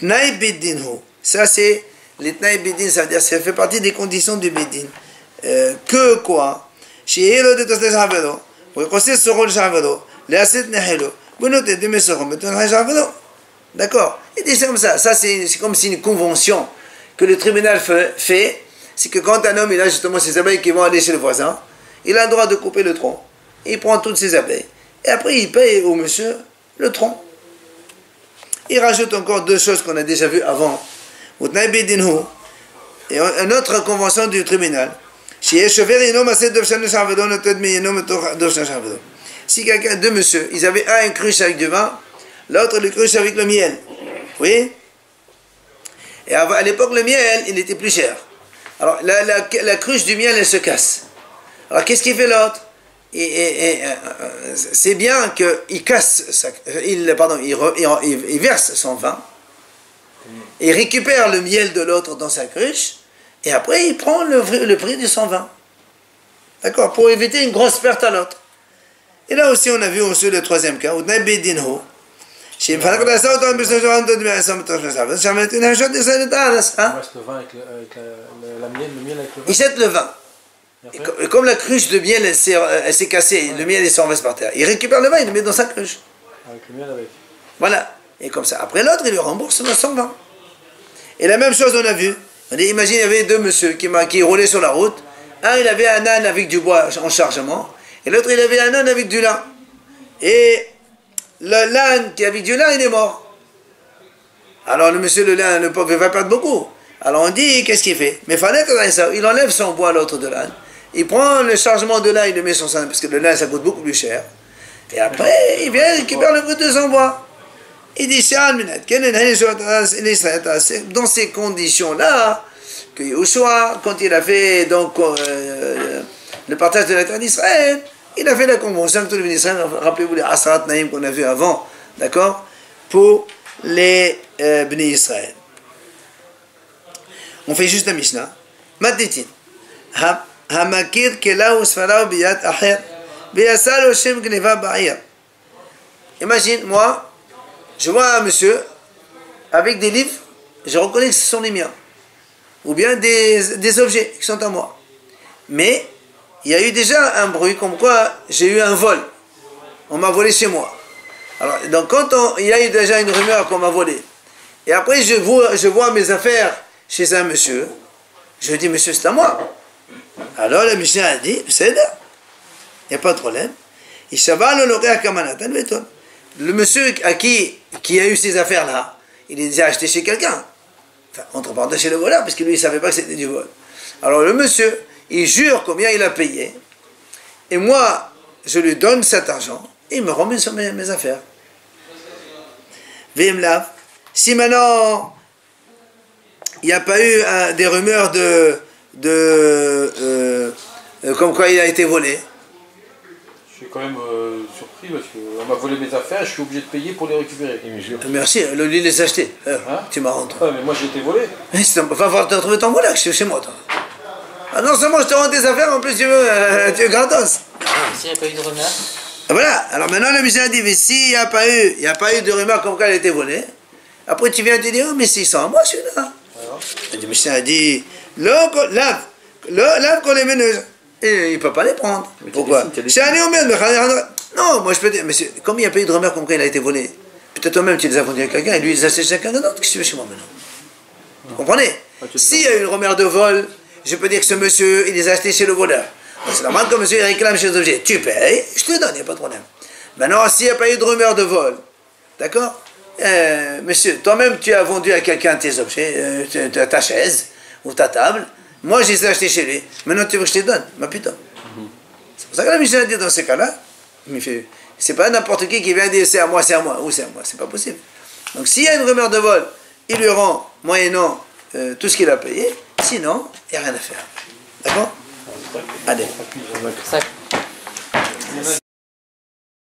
Speaker 1: Tnaï Biddin hu. Ça, c'est les Tnaï Biddin, ça veut dire, ça fait partie des conditions du Biddin. Que quoi? Shihilo de Tosne Shavelo, ou Kossis Sorol Shavelo, Leaset Nehelo, Bonote de Mesorom, Beton Shavelo. D'accord? Il dit comme ça. Ça, c'est comme si une convention que le tribunal fait, c'est que quand un homme il a justement ses abeilles qui vont aller chez le voisin, il a le droit de couper le tronc. Il prend toutes ses abeilles. Et après, il paye au monsieur le tronc. Il rajoute encore deux choses qu'on a déjà vues avant. Et une autre convention du tribunal. Si quelqu'un, deux monsieur, ils avaient un cruche avec du vin, l'autre le cruche avec le miel. Oui. Et à l'époque, le miel, il était plus cher. Alors, la cruche du miel, elle se casse. Alors, qu'est-ce qu'il fait l'autre? C'est bien qu'il casse, il verse son vin, il récupère le miel de l'autre dans sa cruche, et après, il prend le prix de son vin. D'accord? Pour éviter une grosse perte à l'autre. Et là aussi, on a vu aussi le troisième cas.
Speaker 3: Moi, je le vin avec le miel avec le vin.
Speaker 1: Il jette le vin. Et comme la cruche de miel, elle s'est cassée, le miel il s'en va par terre. Il récupère le vin, il le met dans sa cruche.
Speaker 3: Avec le miel avec.
Speaker 1: Voilà. Et comme ça. Après l'autre, il lui rembourse son vin. Et la même chose, on a vu. On dit, imagine, il y avait deux messieurs qui roulaient sur la route. Un, il avait un âne avec du bois en chargement. Et l'autre, il avait un âne avec du lin. Et l'âne qui avait du lin, il est mort. Alors le monsieur, le lin, le pauvre, il va perdre beaucoup. Alors on dit, qu'est-ce qu'il fait? Mais fallait que ça, il enlève son bois à l'autre de l'âne. Il prend le chargement de lin, il le met sur son, parce que le lin, ça coûte beaucoup plus cher. Et après, il vient récupérer le prix de son bois. Il dit, dans ces conditions-là, que Yoshua, quand il a fait donc, le partage de la terre d'Israël, il a fait la convention avec tous les bénis Israël. Rappelez-vous les Asrat Naïm qu'on a vu avant, d'accord, pour les bénis Israël. On fait juste la Mishnah. Maditin. Hamakir kelahu sfarahu biyat aher. Biyasalo shem gneva ba'ir. Imagine, moi, je vois un monsieur avec des livres, je reconnais que ce sont les miens. Ou bien des objets qui sont à moi. Mais il y a eu déjà un bruit comme quoi j'ai eu un vol. On m'a volé chez moi. Alors, donc quand il y a eu déjà une rumeur qu'on m'a volé, et après je vois mes affaires chez un monsieur, je dis, monsieur, c'est à moi. Alors le monsieur a dit, c'est là. Il n'y a pas de problème. Le monsieur qui a eu ces affaires-là, il les a achetées chez quelqu'un. Enfin, entre parenthèses chez le voleur, parce que lui, il ne savait pas que c'était du vol. Alors le monsieur, il jure combien il a payé, et moi, je lui donne cet argent, et il me remet sur mes affaires. Vimlav. Si maintenant, il n'y a pas eu des rumeurs comme quoi il a été volé.
Speaker 3: Je suis quand même surpris parce qu'on m'a volé mes affaires, je suis obligé de payer pour les récupérer.
Speaker 1: Merci, lui les a achetés.
Speaker 3: Hein?
Speaker 1: Tu m'as rendu.
Speaker 3: Ouais, mais moi j'ai été volé.
Speaker 1: Va falloir te retrouver ton voleur chez moi, toi. Ah non seulement je te rends tes affaires, en plus tu veux gratos.
Speaker 5: S'il n'y a pas eu de rumeur.
Speaker 1: Voilà, alors maintenant le monsieur a dit, mais s'il n'y a pas eu de rumeur comme quoi elle a été volée, après tu viens te dire, oh mais c'est ça, moi celui-là. Le monsieur a dit, lave qu'on les ménage. Et il ne peut pas les prendre. Pourquoi? Non, moi je peux dire, monsieur, comme il n'y a pas eu de rumeur comme quoi il a été volé, peut-être toi-même tu les as vendus à quelqu'un et lui il les a achetés chez quelqu'un d'autre, qu'est-ce que tu veux chez moi maintenant? Vous comprenez? S'il y a eu une rumeur de vol, je peux dire que ce monsieur, il les a achetés chez le voleur. C'est normal que monsieur il réclame chez les objets. Tu payes, je te donne, il n'y a pas de problème. Maintenant, s'il n'y a pas eu de rumeur de vol, d'accord? Monsieur, toi-même tu as vendu à quelqu'un tes objets, ta chaise ou ta table. Moi, je les ai achetés chez lui. Maintenant, tu veux que je te les donne? Ma putain. C'est pour ça que la Mishnah dit dans ces cas-là, c'est pas n'importe qui vient dire c'est à moi, ou c'est à moi. C'est pas possible. Donc, s'il y a une rumeur de vol, il lui rend, moyennant tout ce qu'il a payé. Sinon, il n'y a rien à faire. D'accord? Allez.